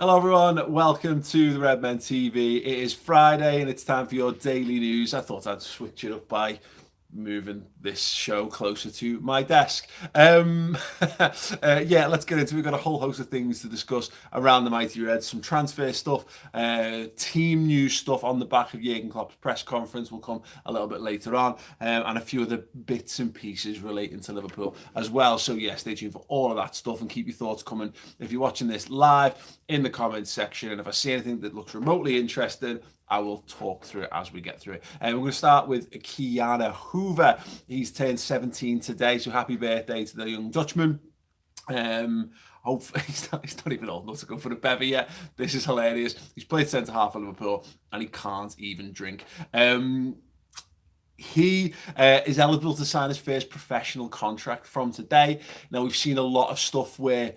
Hello everyone, welcome to the Redmen TV. It is Friday and it's time for your daily news. I thought I'd switch it up by moving this show closer to my desk. Yeah, let's get into it. We've got a whole host of things to discuss around the Mighty Reds, some transfer stuff, team news stuff on the back of Jurgen Klopp's press conference will come a little bit later on, and a few other bits and pieces relating to Liverpool as well. So yeah, stay tuned for all of that stuff and keep your thoughts coming if you're watching this live in the comments section. And if I see anything that looks remotely interesting, I will talk through it as we get through it. And we're going to start with Keanu Hoever. He's turned 17 today, so happy birthday to the young Dutchman. Hopefully he's not even old enough to go for the bevy yet. This is hilarious. He's played centre half for Liverpool and he can't even drink. He is eligible to sign his first professional contract from today. Now, we've seen a lot of stuff where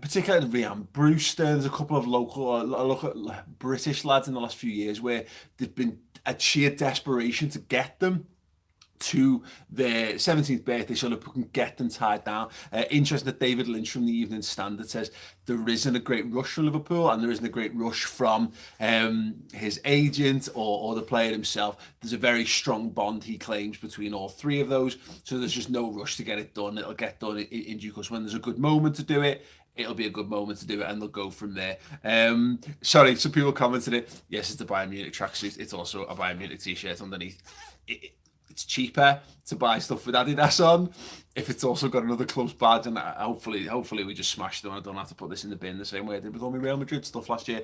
particularly Ryan Brewster, there's a couple of local British lads in the last few years where there's been a sheer desperation to get them to their 17th birthday so Liverpool can get them tied down. Interesting that David Lynch from the Evening Standard says there isn't a great rush from Liverpool and there isn't a great rush from his agent or the player himself. There's a very strong bond, he claims, between all three of those, so there's just no rush to get it done. It'll get done in due course. When there's a good moment to do it, it'll be a good moment to do it and they'll go from there. Sorry, some people commented it. Yes, it's a Bayern Munich tracksuit. It's also a Bayern Munich t-shirt underneath. It's cheaper to buy stuff with Adidas on if it's also got another club's badge, and hopefully we just smash them. I don't have to put this in the bin the same way I did with all my Real Madrid stuff last year.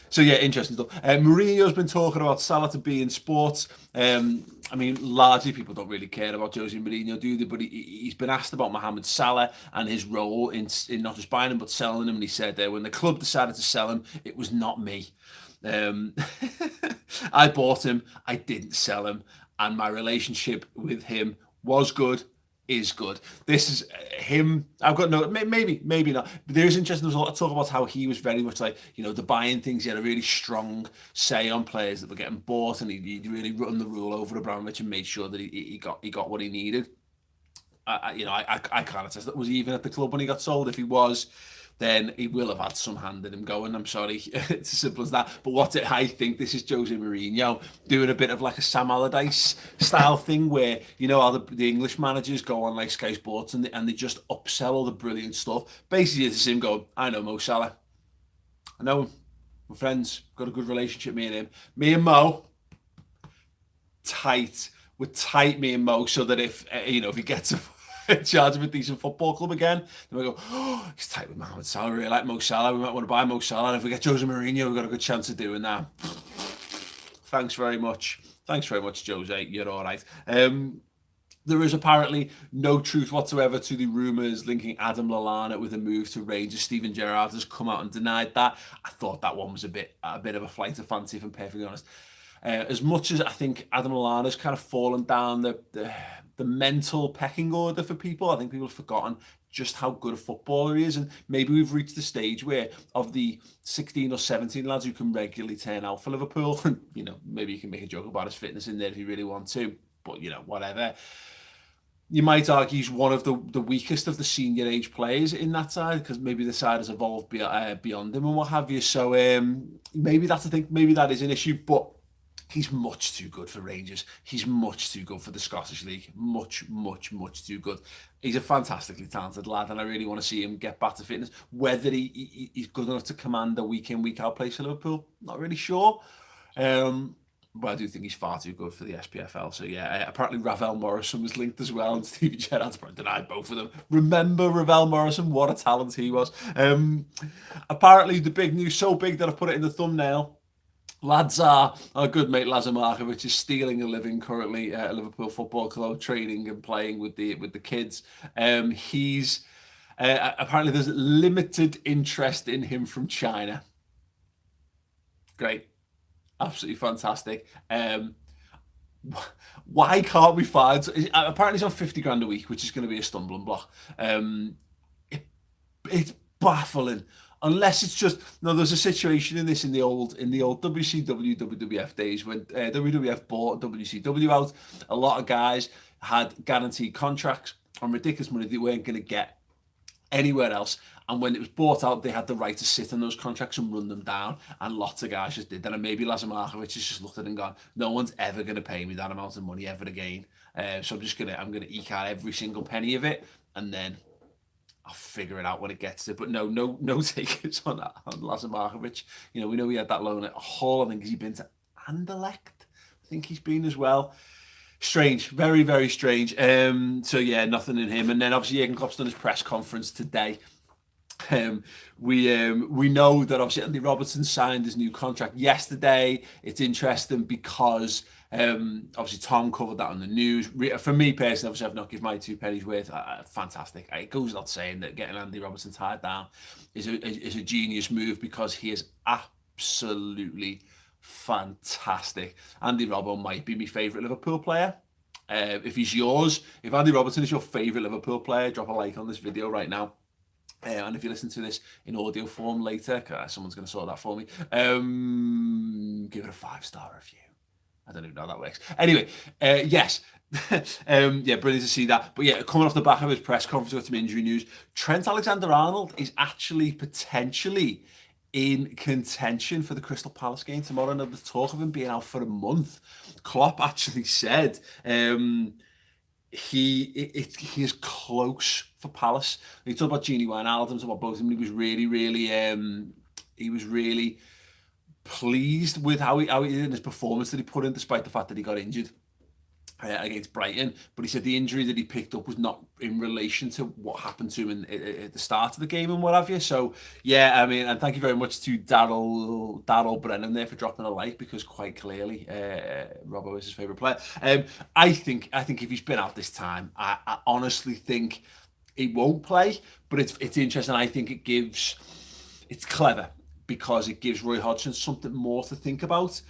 So yeah, interesting stuff. Mourinho's been talking about Salah to be in sports. I mean, largely people don't really care about Jose Mourinho, do they? But he's been asked about Mohamed Salah and his role in not just buying him but selling him, and he said when the club decided to sell him, it was not me. I bought him, I didn't sell him, and my relationship with him was good, is good. This is him. I've got no, maybe not. But there is interesting. There's a lot of talk about how he was very much like, the buying things. He had a really strong say on players that were getting bought, and he really run the rule over Abramovich and made sure that he got what he needed. I can't attest that was even at the club when he got sold. If he was, then he will have had some hand in him going. I'm sorry, it's as simple as that. But I think this is Jose Mourinho doing a bit of like a Sam Allardyce style thing where, how the English managers go on like Sky Sports and they just upsell all the brilliant stuff. Basically, it's him going, I know Mo Salah. I know him. We're friends. Got a good relationship, me and him. Me and Mo, tight. We're tight, me and Mo, so that if he gets in charge of a decent football club again, then we go, oh, he's tight with Mohamed Salah. We like Mo Salah. We might want to buy Mo Salah. And if we get Jose Mourinho, we've got a good chance of doing that. Thanks very much, Jose. You're all right. There is apparently no truth whatsoever to the rumours linking Adam Lallana with a move to Rangers. Steven Gerrard has come out and denied that. I thought that one was a bit of a flight of fancy, if I'm perfectly honest. As much as I think Adam Lallana's kind of fallen down the mental pecking order for people, I think people have forgotten just how good a footballer he is, and maybe we've reached the stage where of the 16 or 17 lads who can regularly turn out for Liverpool, and maybe you can make a joke about his fitness in there if you really want to, but whatever. You might argue he's one of the weakest of the senior age players in that side because maybe the side has evolved beyond him and what have you. So maybe that's the thing. Maybe that is an issue, but he's much too good for Rangers. He's much too good for the Scottish League. Much, much, much too good. He's a fantastically talented lad, and I really want to see him get back to fitness. Whether he's good enough to command a week in, week out place for Liverpool, not really sure. But I do think he's far too good for the SPFL. So yeah, apparently Ravel Morrison was linked as well, and Stevie Gerrard's probably denied both of them. Remember Ravel Morrison? What a talent he was. Apparently the big news, so big that I've put it in the thumbnail. Our good mate Lazar Markovic is stealing a living currently at Liverpool Football Club, training and playing with the kids. He's apparently there's limited interest in him from China. Great, absolutely fantastic. Why can't we find? Apparently he's on 50 grand a week, which is going to be a stumbling block. It's baffling. Unless it's just there's a situation in the old WCW WWF days when WWF bought WCW out. A lot of guys had guaranteed contracts on ridiculous money they weren't going to get anywhere else. And when it was bought out, they had the right to sit on those contracts and run them down. And lots of guys just did that. And maybe Markovic has just looked at it and gone, no one's ever going to pay me that amount of money ever again. So I'm gonna eke out every single penny of it, and then I'll figure it out when it gets to it. But no takers on Markovic. You know, we know he had that loan at Hull. I think he's been to Anderlecht. I think he's been as well. Strange, very, very strange. So yeah, nothing in him. And then obviously Jurgen Klopp's done his press conference today. We know that obviously Andy Robertson signed his new contract yesterday. It's interesting because obviously Tom covered that on the news. For me personally, obviously I've not given my 2 pennies worth. Fantastic. It goes without saying that getting Andy Robertson tied down is a genius move, because he is absolutely fantastic. Andy Robbo might be my favourite Liverpool player. If he's yours, if Andy Robertson is your favourite Liverpool player, drop a like on this video right now. And if you listen to this in audio form later, someone's going to sort that for me, give it a 5-star review. I don't even know how that works. Anyway, yes. Yeah, brilliant to see that. But yeah, coming off the back of his press conference with some injury news, Trent Alexander-Arnold is actually potentially in contention for the Crystal Palace game tomorrow. And there's talk of him being out for a month. Klopp actually said he is close for Palace. He talked about Gini Wijnaldum, about both of them. He was really pleased with how he did in his performance that he put in, despite the fact that he got injured against Brighton. But he said the injury that he picked up was not in relation to what happened to him at the start of the game and what have you. So yeah, I mean, and thank you very much to Daryl Brennan there for dropping a like, because quite clearly Robbo is his favourite player. I think if he's been out this time, I honestly think he won't play. But it's interesting. I think it's clever, because it gives Roy Hodgson something more to think about.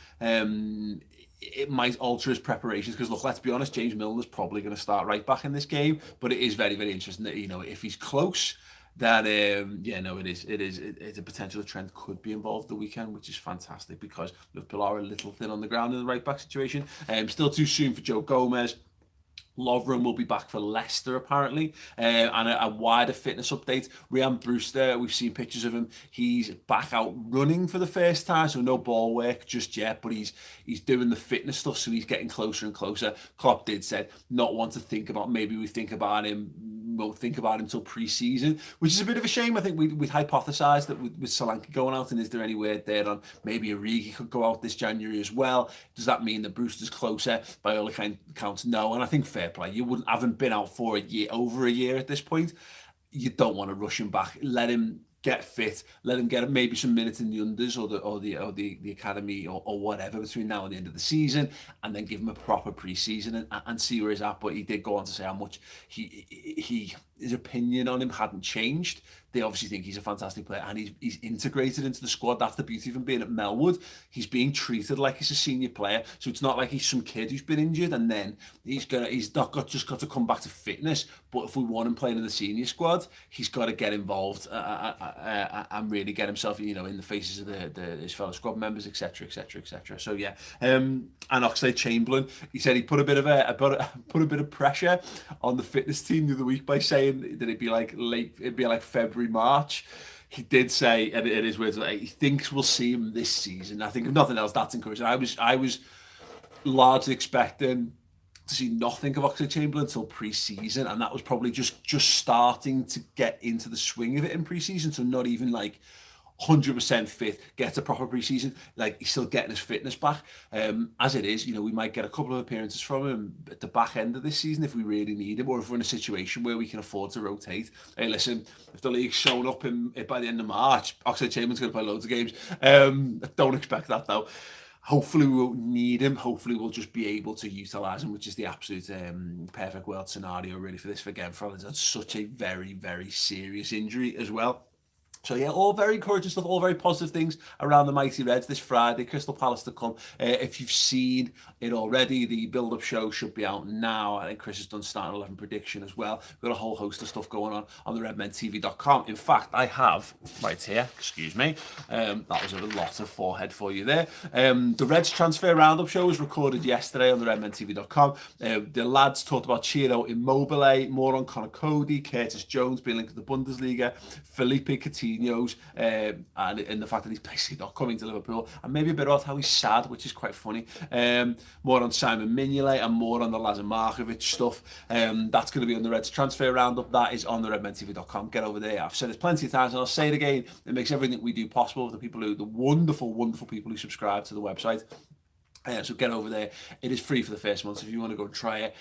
It might alter his preparations, because look, let's be honest, James Milner's probably going to start right back in this game. But it is very, very interesting that, you know, if he's close, that it's a potential that Trent could be involved the weekend, which is fantastic, because Liverpool are a little thin on the ground in the right back situation. Still too soon for Joe Gomez. Lovren will be back for Leicester, apparently, and a wider fitness update. Ryan Brewster, we've seen pictures of him. He's back out running for the first time, so no ball work just yet, but he's doing the fitness stuff, so he's getting closer and closer. Klopp did said not want to think about, maybe we won't think about him until pre-season, which is a bit of a shame. I think we'd hypothesised that with Solanke going out, and is there any word there on maybe Origi could go out this January as well? Does that mean that Brewster's closer? By all accounts, no. And I think fair play. You haven't been out for over a year at this point. You don't want to rush him back. Let him get fit. Let him get maybe some minutes in the unders or the academy or whatever between now and the end of the season, and then give him a proper pre-season and see where he's at. But he did go on to say how much his opinion on him hadn't changed. They obviously think he's a fantastic player, and he's integrated into the squad. That's the beauty of him being at Melwood. He's being treated like he's a senior player, so it's not like he's some kid who's been injured and then he's not just got to come back to fitness. But if we want him playing in the senior squad, he's got to get involved and really get himself, you know, in the faces of his fellow squad members, etc., etc., etc. So yeah, and Oxlade-Chamberlain, he said he put a bit of pressure on the fitness team the other week by saying that it'd be like February, March. He did say, and it is weird, he thinks we'll see him this season. I think if nothing else, that's encouraging. I was largely expecting to see nothing of Oxlade-Chamberlain until pre-season, and that was probably just starting to get into the swing of it in pre-season. So not even like 100% fit, gets a proper pre-season, like he's still getting his fitness back. As it is, you know, we might get a couple of appearances from him at the back end of this season if we really need him, or if we're in a situation where we can afford to rotate. Hey, listen, if the league's shown up by the end of March, Oxlade-Chamberlain's going to play loads of games. I don't expect that though. Hopefully we won't need him. Hopefully we'll just be able to utilise him, which is the absolute perfect world scenario really for this for Genfrel. It's such a very, very serious injury as well. So yeah, all very encouraging stuff, all very positive things around the Mighty Reds this Friday. Crystal Palace to come. If you've seen it already, the build-up show should be out now. I think Chris has done starting 11 prediction as well. We've got a whole host of stuff going on the redmentv.com. In fact, I have right here, excuse me, that was a lot of forehead for you there. The Reds transfer roundup show was recorded yesterday on the redmentv.com. The lads talked about Ciro Immobile, more on Connor Cody, Curtis Jones being linked to the Bundesliga, Felipe Coutinho's, and the fact that he's basically not coming to Liverpool, and maybe a bit about how he's sad, which is quite funny. More on Simon Mignolet and more on the Lallana Markovic stuff. That's going to be on the Reds transfer roundup. That is on the redmentv.com. Get over there. I've said it plenty of times and I'll say it again. It makes everything we do possible for the wonderful people who subscribe to the website. So get over there. It is free for the first month. So if you want to go and try it,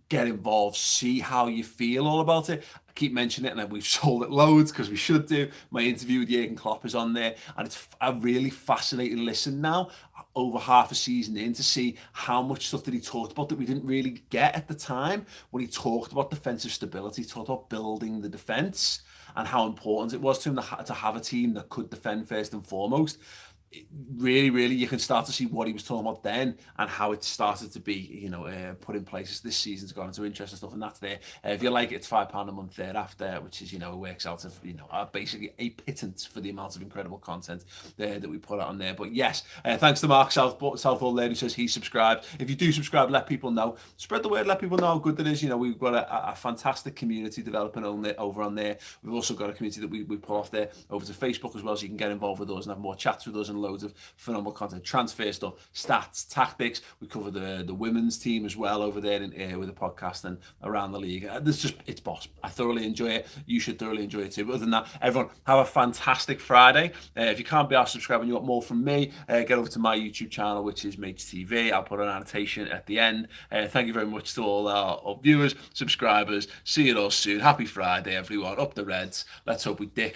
get involved, see how you feel all about it. I keep mentioning it, and we've sold it loads because we should do. My interview with Jurgen Klopp is on there, and it's a really fascinating listen now, over half a season in, to see how much stuff that he talked about that we didn't really get at the time when he talked about defensive stability, he talked about building the defence and how important it was to him to have a team that could defend first and foremost. Really, you can start to see what he was talking about then and how it started to be, put in place as this season's gone into interesting stuff, and that's there. If you like it, it's £5 a month thereafter, which is, it works out of, basically a pittance for the amount of incredible content there that we put out on there. But yes, thanks to Mark Southall there who says he subscribed. If you do subscribe, let people know. Spread the word, let people know how good it is. We've got a fantastic community developing over on there. We've also got a community that we put off there over to Facebook as well, so you can get involved with us and have more chats with us and loads of phenomenal content, transfer stuff, stats, tactics. We cover the women's team as well over there with the podcast and around the league. It's boss. I thoroughly enjoy it. You should thoroughly enjoy it too. But other than that, everyone, have a fantastic Friday. If you can't be asked to subscribe and you want more from me, get over to my YouTube channel, which is Mates TV. I'll put an annotation at the end. Thank you very much to all our viewers, subscribers. See you all soon. Happy Friday, everyone. Up the Reds. Let's hope we dick